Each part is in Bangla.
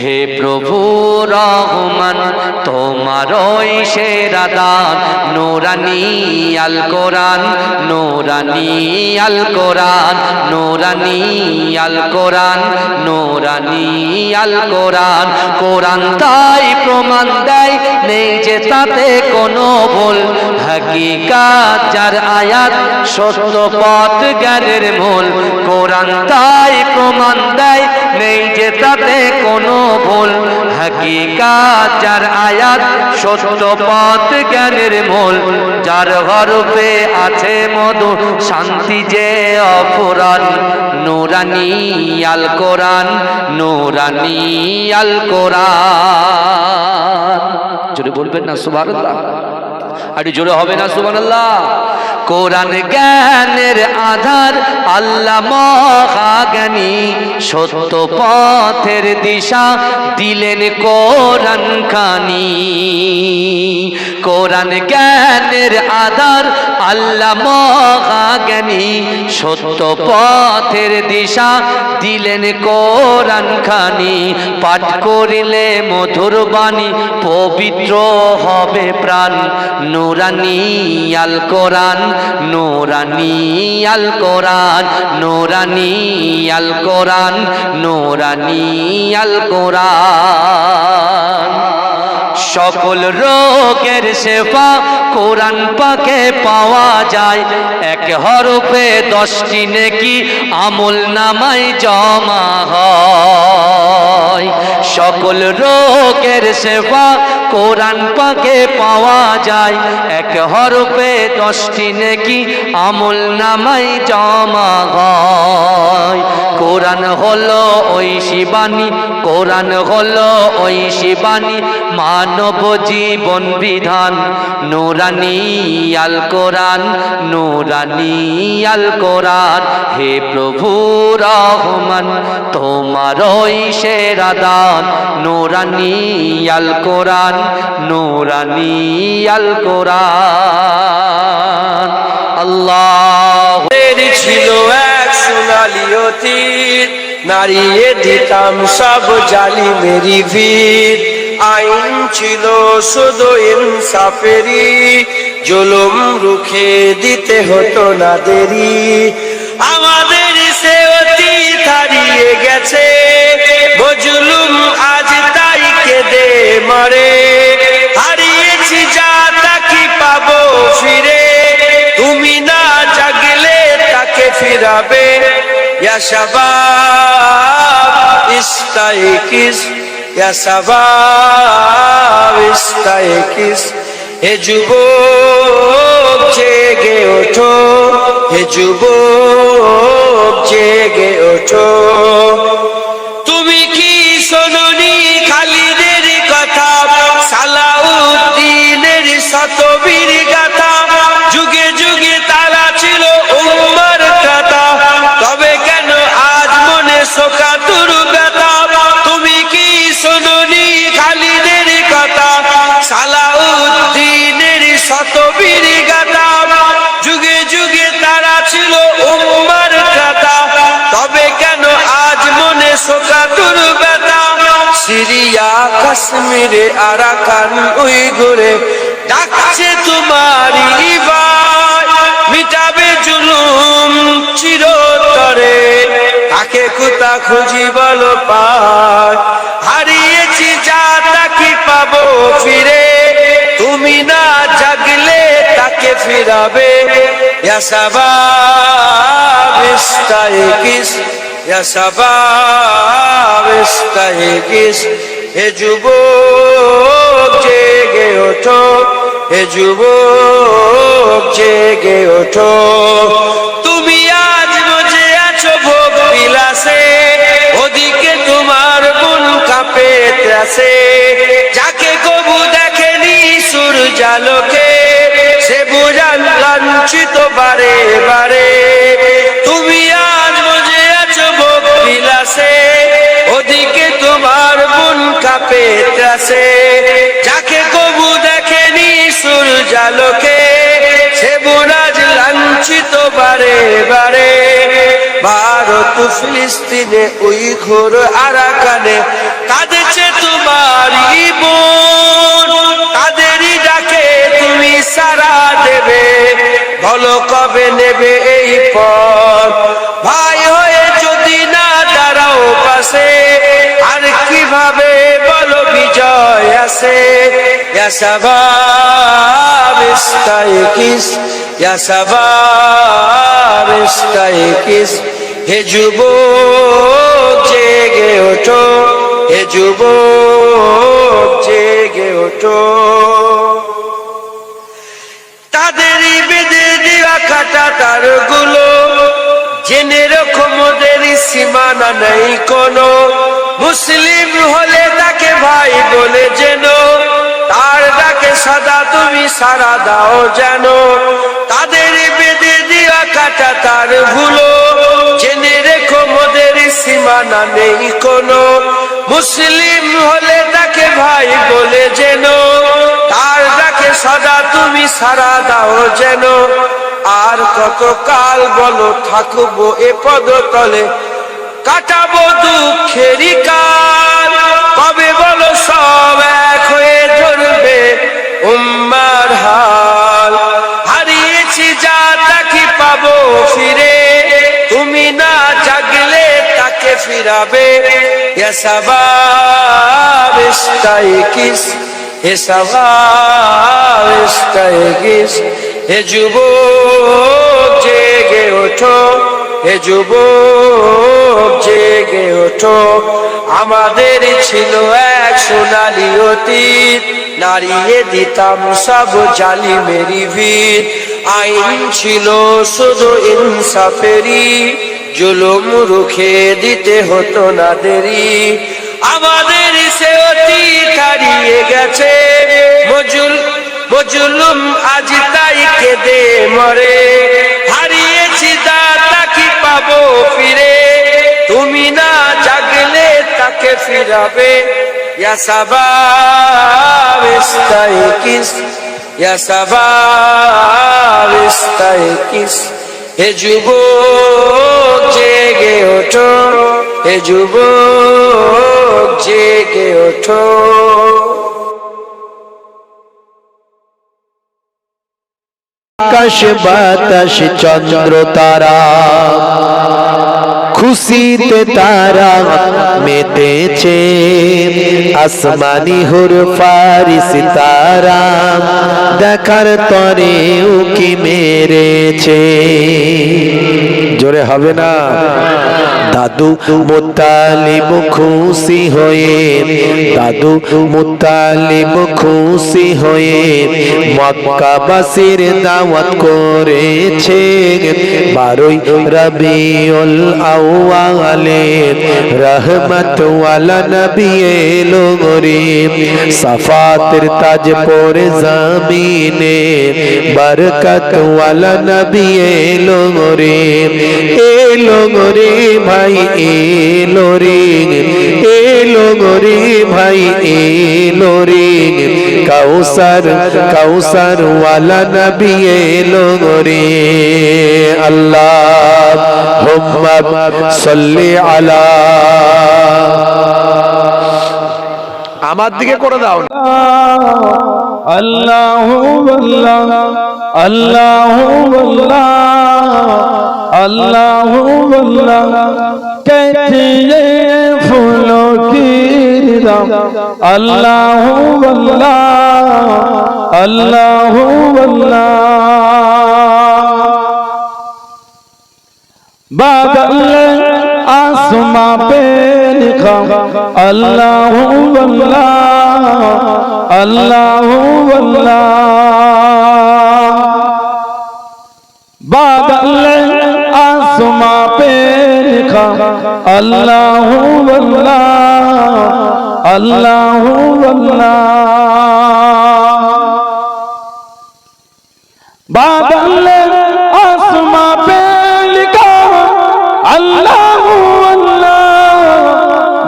হে প্রভু রহমান তোমারই সেরা দান, নূরানী আল কোরআন, নূরানী আল কোরআন, নূরানী আল কোরআন, নূরানী আল কোরআন। কোরআন তাই প্রমাণ দেয় নেই যে তাতে কোনো ভুল, হাকিকাত যার আয়াত সত্য পথ জ্ঞানের মূল। কোরআন তাই প্রমাণ দেয় নেই যে তাতে কোনো ভুল, হাকিকাত যার আয়াত সত্য পথ জ্ঞানের মূল। যার হরফে আছে মধু শান্তি যে অফুরান, নূরানী আল কোরআন, নূরানী আল কোরআন। জোরে বলবেন না সুবহানাল্লাহ? আর জোরে হবে না সুবহানাল্লাহ? কোরআন জ্ঞানের আধার, আল্লাহ মহাজ্ঞানী, সত্য পথের দিশা দিলেন কোরআন খানি। কোরআন জ্ঞানের আধার, আল্লাহ মহাজ্ঞানী, সত্য পথের দিশা দিলেন কোরআন খানি। পাঠ করিলে মধুর বাণী পবিত্র হবে প্রাণ, নূরানী আল কোরআন, নূরানী আল কোরআন, নূরানী আল কোরআন, নূরানী আল কোরআন। সকল রোগের শেফা কোরআন পাকে পাওয়া যায়, এক হরফে 10টি নেকি আমল নামায় জমা হয়। সকল রোগের শেফা কোরআন পাকে পাওয়া যায়, এক হরফে 10টি নেকি আমল নামায় জমা হয়। কোরআন হলো ওই শিবানী, কোরআন হলো ওই শিবানী, মানব জীবন বিধান, নূরানী আল কোরআন, নূরানী আল কোরআন। হে প্রভু রহমান তোমারই সেরা দান, নূরানী আল কোরআন, নূরানী আল কোরআন। আল্লাহ ছিল এক সোনালী অতীত, নারিয়ে দিতাম সব জালিমেরই ভিত। আইন ছিল শুধু ইনসাফেরই, জুলুম রুখে দিতে হতো না দেরি। আমাদের সে অতীত হারিয়ে গেছে, মজলুম আজ তাই কেঁদে মরে। হারিয়েছি যা তা কি পাবো ফিরে, তুমি না জাগলে তাকে ফিরাবে। ইয়া শাবাব ইস্তাইকিস, ইয়া শাবাব ইস্তাইকিস। হে যুবক জেগে ওঠো, হে যুবক জেগে ওঠো। তুমি কি শোনোনি খালিদের কথা, সালাউদ্দিনের শতবীর গাথা। যুগে যুগে তারা ছিল উম্মার ত্রাতা, তবে কেন আজ মনে শোকাতুর ব্যথা। তুমি কি শোনোনি খালিদের কথা, সালাউদ্দিনের শতবীর গাথা। যুগে যুগে তারা ছিল উম্মার ত্রাতা, তবে কেন আজ মনে শোকাতুর ব্যথা। সিরিয়া কাশ্মীরে আরাকান উইগুরে ডাকছে তোমারই ভাই, মিটাবে জুলুম চিরতরে। তাকে কোথা খুঁজি বলো পায়, হারিয়েছি যা তা কি পাবো ফিরে। তুমি না জাগলে তাকে ফিরাবে। ইয়া শাবাব ইস্তাইকিস, ইয়া শাবাব ইস্তাইকিস। হে যুবক জেগে ওঠো, হে যুবক জেগে ওঠো। তুমি আজ বসে আছো ভোগ বিলাসে, ওদিকে তোমার মন কাঁপে ত্রাসে। যাকে কবু দেখেনি সূর্যালোকে, সে বুঝান লাঞ্ছিত বারে বারে। তুমি আজ বসে আছো ভোগ বিলাসে, ওদিকে তোমার মন কাঁপে ত্রাসে। যাকে কবু দেখেনি সূর্যালোকে, সে বুঝান লাঞ্ছিত বারে বারে। ভারত ফিলিস্তিনে উইঘুর আরাকানে কাঁদছে से या शबाब इस्ताइकिस या शबाब इस्ताइकिस हे যুবক জেগে ওঠো হে যুবক জেগে ওঠো তাদেরই বেঁধে দেওয়া কাটা তারগুলো জেনে রাখো মোদের সীমানা নেই কোনো মুসলিম হলে তাকে ভাই বলে যেন তার ডাকে সদা তুমি সাড়া দাও যেন তাদেরই বেঁধে দেওয়া কাটা তারগুলো জেনে রেখো মোদের সীমানা নেই কোনো মুসলিম হলে তাকে ভাই বলে যেন তার ডাকে সদা তুমি সাড়া দাও যেন আর কত কাল বলো থাকবো এ পদতলে কাটাবো দুঃখেরই কাল কবে বলো সব এক হয়ে ধরবে উম্মার হাল হারিয়েছি যা তাকে পাবো ফিরে তুমি না জাগলে তাকে ফিরাবে ইয়া শাবাব ইস্তাইকিস হে শাবাব ইস্তাইকিস হে যুবক জেগে ওঠো হে যুবক জেগে ওঠো আমাদের ছিল এক সোনালী অতীত নাড়িয়ে দিতাম সব জালিমেরি ভিত আইন ছিল শুধু ইনসাফেরি জুলুম রুখে দিতে হতো না দেরি আমাদের সে অতীত হারিয়ে গেছে মজলুম আজ তাই কেঁদে মরে হারিয়েছি দাতা কি পাবো ফিরে তুমি না জাগলে তাকে ফিরাবে ইয়া শাবাব ইস্তাইকিস ইয়া শাবাব ইস্তাইকিস হে যুবক জেগে ওঠো হে যুবক জেগে ওঠো আকাশ বাতাস চন্দ্র তারা খুশিতে তারা মেতেছে আসমানি হুর ফারিস তারা দেখার তরে উকি মেরেছে জোরে হবে না দাদু মুত্তালিব খুশি হয়ে দাদু মুত্তালিব খুশি হয়ে মক্কাবাসীর দাওয়াত করেছে 12 রবিউল আউয়ালে রহমত ওয়ালা নবী এলো রে সাফাতের তাজ পরে জমিনে বরকত ওয়ালা নবী এলো রে ভাই এলো রে ভাই এলো রে কাউসার ওয়ালা নবী এলো রে আল্লাহুম্মা সাল্লি আলা আমার দিকে করে দাও আল্লাহু আল্লাহ আল্লাহু আল্লাহ আল্লাহু আল্লাহ कहते ये फूलों की राम अल्लाहु अल्लाह अल्लाहु अल्लाह बादल आसमां पे लिखा अल्लाहु अल्लाह अल्लाहु अल्लाह बादल आसमां पे लिखा अल्लाहु अल्लाह अल्लाहु अल्लाह बादल आसमां पे लिखा अल्लाहु अल्लाह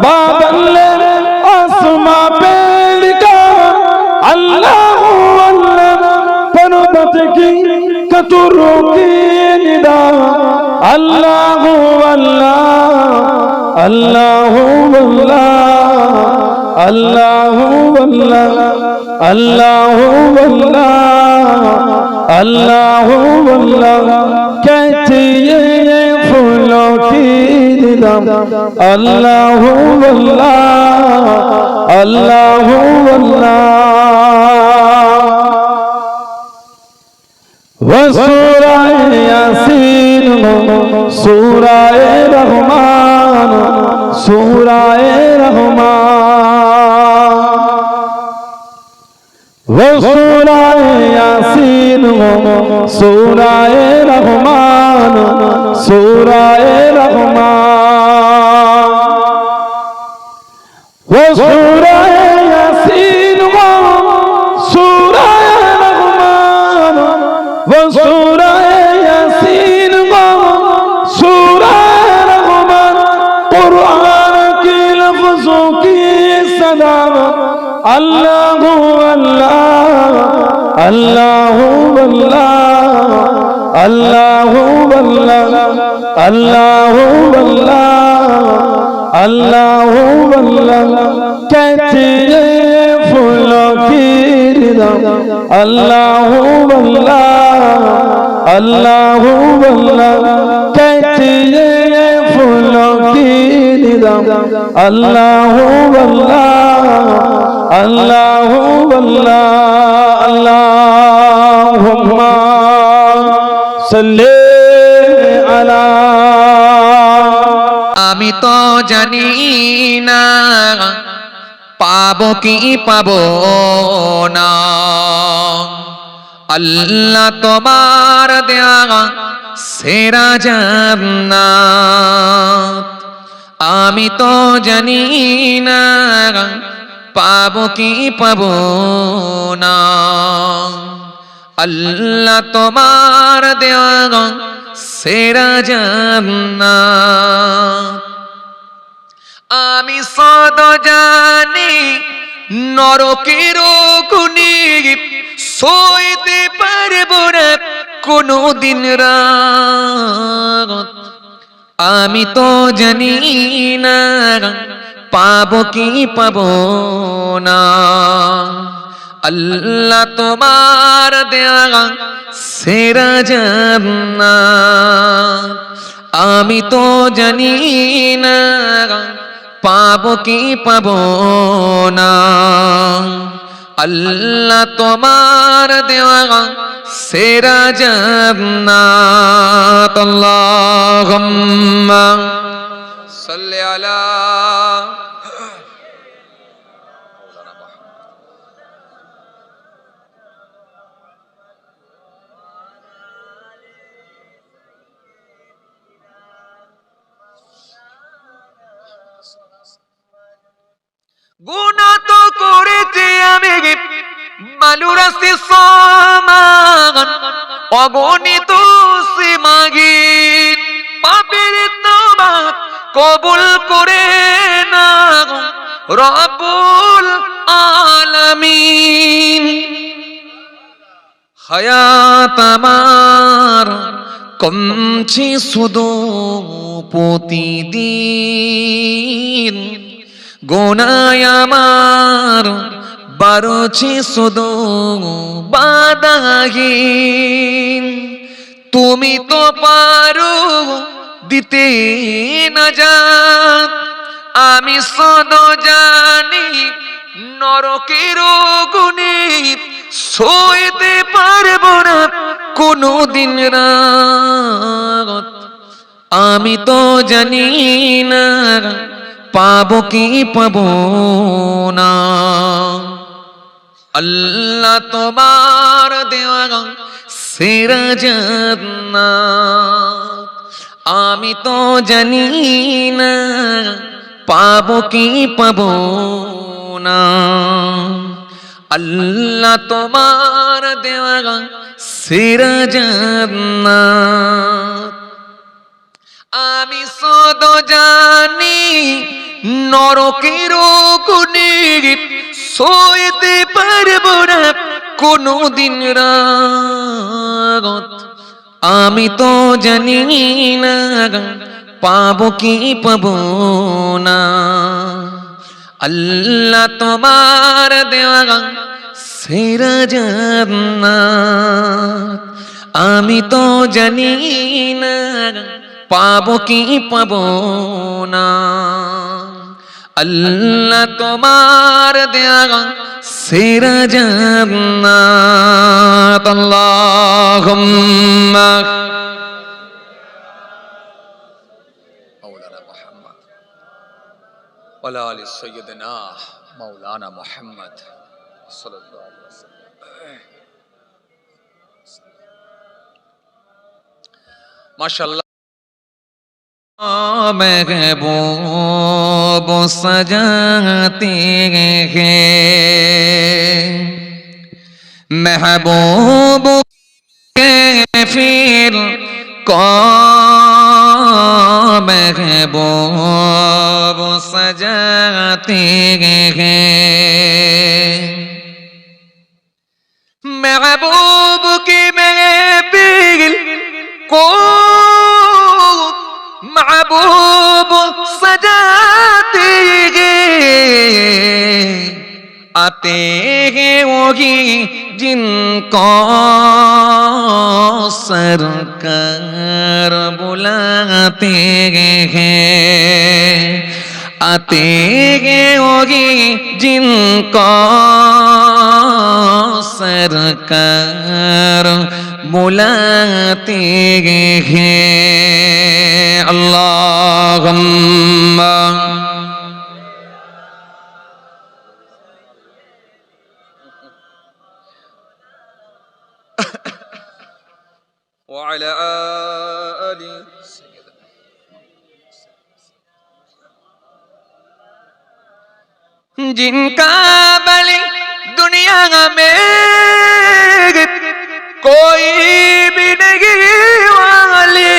बादल आसमां पे लिखा अल्लाहु अल्लाह पर्वत की कतरों की निदा अल्लाहु अल्लाह अल्लाहु अल्लाह अल्लाहु अल्लाह अल्लाहु अल्लाह अल्लाहु अल्लाह कहती ये फूलों की निदा अल्लाहु अल्लाह अल्लाहु अल्लाह সূরায়ে রহমান সূরায়ে রহমান ও সূরায়ে ইয়াসিন সূরায়ে রহমান সূরায়ে রহমান ও সূরায়ে ইয়াসিন সূরায়ে রহমান ও সূরায়ে ইয়াসিন সূরায়ে রহমান কুরআন কি লফজোं की सदा अल्लाह अल्लाह अल्लाह अल्लाह अल्लाह अल्लाह अल्लाह अल्लाह कहती है फूलों की रिदा अल्लाह अल्लाह अल्लाह कहती है फूलों की रिदा अल्लाह अल्लाह अल्लाह अल्लाहुम्मा सल्ली अला আমি তো জানি না পাবো কি পাবো না আল্লাহ তোমার দেয়া সেরা জান্নাত আমি তো জানি না পাবো কি পাবো না আল্লাহ তোমার দেয়া সেরা জান্নাত আমি সদ জানি নরকের গুনি সইতে পারবো না কোনো দিন রাত আমি তো জানি না পাবো কি পাবো না আল্লাহ তোমার দেয়া সেরা জান্নাত আমি তো জানি না পাবো কি পাবো না আল্লাহ তোমার দেওয়া সেরা জান্নাত আল্লাহুম্মা সাল্লি আলা গুনাহ তো করেছি আমি মালুরাসি সমান অগণিত সীমাহীন পাপের তওবা কবুল করে না রব্বুল আলামিন হায়াত আমার কমছে শুধু প্রতিদিন গুনাহ আমার বাড়ছে শুধু বাধাহীন তুমি তো পারো দিতে নাজাত আমি সদ জানি নরকের গুনি সইতে পারবো না কোনো দিন রাত আমি তো জানি না পাবো কি পাবো না আল্লাহ তোমার দেওয়া সেরা জান্নাত আমি তো জানি না পাবো কি পাবো না আল্লাহ তোমার দেওয়া সেরা জান্নাত আমি সদ জানি নরকের গুনি সইতে পারবো না কোনো দিন রাত আমি তো জানি না পাবো কি পাবো না আল্লাহ তোমার দেওয়া সেরা জান্নাত আমি তো জানি না পাবো কি পাবো না আল্লাহ তোমার দেয়া সেরা জান্নাত আল্লাহুম্মা ওয়ালা আলি সাইয়্যিদিনা মাওলানা মুহাম্মদ সাল্লাল্লাহু আলাইহি ওয়াসাল্লাম। মাশাআল্লাহ। महबूब सजाते हैं महबूब के फिर को महबूब सजाते हैं महबूब की महफिल को महबूब सजाते हैं आते हैं वही जिनको सरकार बुलाते हैं आते हैं वही जिनको सरकार बुलाते हैं अल्लाहुम्मा व अला आलि जिनका बलि दुनिया में कोई भी नहीं वाली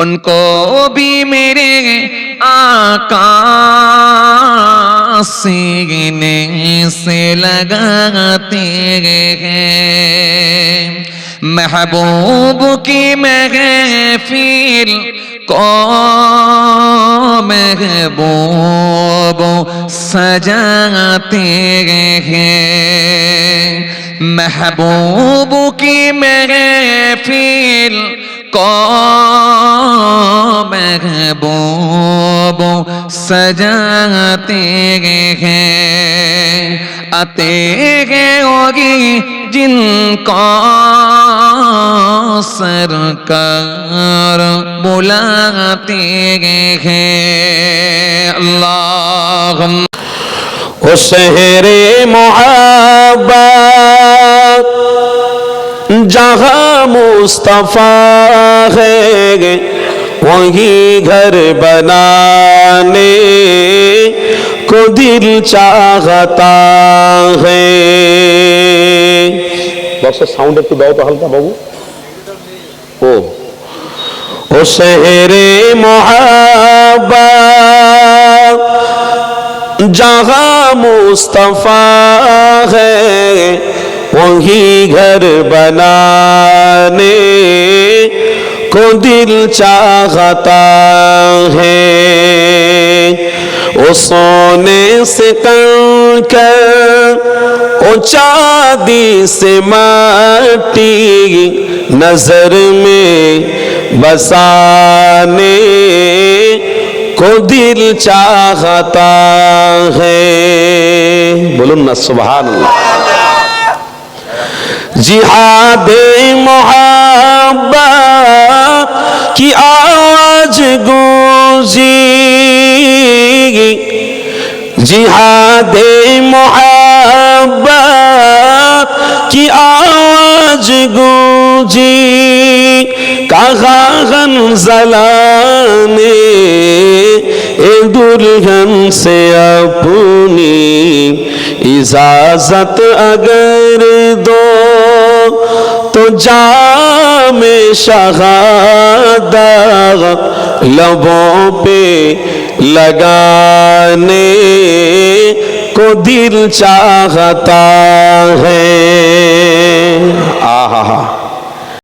उनको भी मेरे आका सीने से लगाते हैं महबूब की महफिल को महबूब सजाते हैं महबूब की महफिल को महबूब सजाते हैं आते हैं होगी जिनको सरकार बुलाते हैं अल्लाहुम्मा ओ शहरे मोहब्बत जहाँ मुस्तफा है वही घर बनाने को दिल चाहता है बॉक्स साउंड একটু দাও তো হালকা বাবু ओ शहरे मोहब्बत जहाँ मुस्तफा है वही घर बनाने को दिल चाहता है ओ सोने से कर ओ चांदी से माटी नजर में बसाने को दिल चाहता है बोलूं ना सुभान अल्लाह जिहादे मोहब्बत की आवाज गूंजी जिहादे मोहब्बत की आवाज गूंजी कहा हंज़ला ने ए दुल्हन से अपनी इजाजत अगर दो तो जामे शहादत लबों पे लगाने को दिल चाहता है आहा